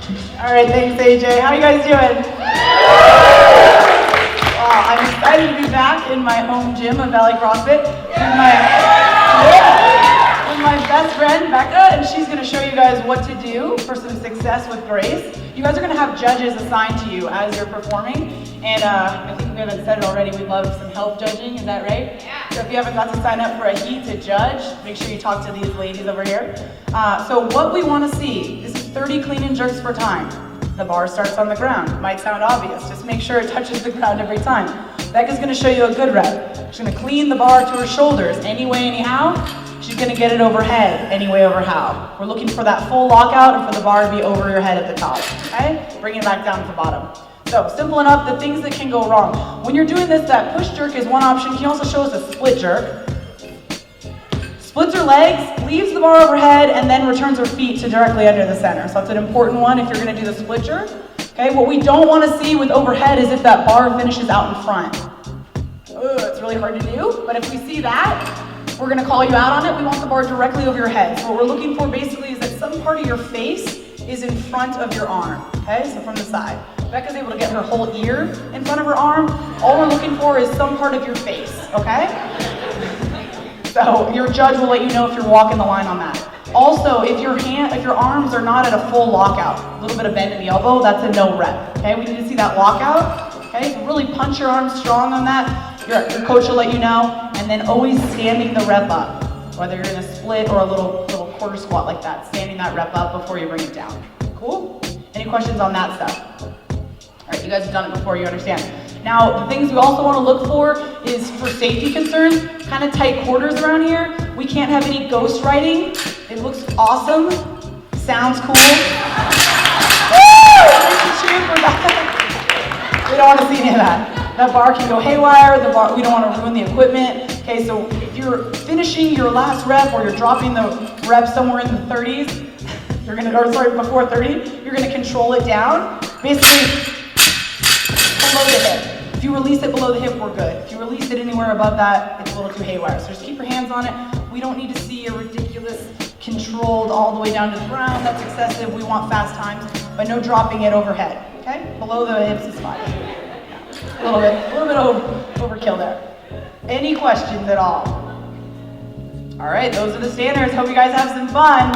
All right, thanks AJ. How you guys doing? Wow, I'm excited to be back in my home gym of Valley CrossFit with my best friend Becca, and she's going to show you guys what to do for some success with grace. You guys are going to have judges assigned to you as you're performing, and I think we haven't said it already, we'd love some help judging, is that right? Yeah. So if you haven't got to sign up for a heat to judge, make sure you talk to these ladies over here. So what we want to see, this is 30 clean and jerks per time. The bar starts on the ground. Might sound obvious, just make sure it touches the ground every time. Becca's going to show you a good rep. She's going to clean the bar to her shoulders, anyway, anyhow. She's going to get it overhead, anyway, over how. We're looking for that full lockout and for the bar to be over your head at the top, okay? Bring it back down to the bottom. So, simple enough, the things that can go wrong. When you're doing this, that push jerk is one option. Can you also show us a split jerk? Splits her legs, leaves the bar overhead, and then returns her feet to directly under the center. So that's an important one if you're going to do the split jerk. Okay, what we don't want to see with overhead is if that bar finishes out in front. It's really hard to do, but if we see that, we're going to call you out on it. We want the bar directly over your head. So what we're looking for basically is that some part of your face is in front of your arm. Okay, so from the side. Becca's able to get her whole ear in front of her arm. All we're looking for is some part of your face, okay? So your judge will let you know if you're walking the line on that. Also, if your arms are not at a full lockout, a little bit of bend in the elbow, that's a no rep. Okay, we need to see that lockout. Okay, so really punch your arms strong on that. Your coach will let you know, and then always standing the rep up, whether you're in a split or a little quarter squat like that, standing that rep up before you bring it down. Cool? Any questions on that stuff? All right, you guys have done it before, you understand. Now, the things we also want to look for is for safety concerns, kind of tight quarters around here. We can't have any ghost writing. It looks awesome, sounds cool. Woo! We don't want to see any of that. That bar can go haywire, we don't want to ruin the equipment. Okay, so if you're finishing your last rep or you're dropping the rep somewhere in the 30s, before 30, you're gonna control it down, basically below the hip. If you release it below the hip, we're good. If you release it anywhere above that, it's a little too haywire. So just keep your hands on it. We don't need to see a ridiculous controlled all the way down to the ground. That's excessive. We want fast times, but no dropping it overhead. Okay? Below the hips is fine. A little bit overkill there. Any questions at all? All right, those are the standards. Hope you guys have some fun.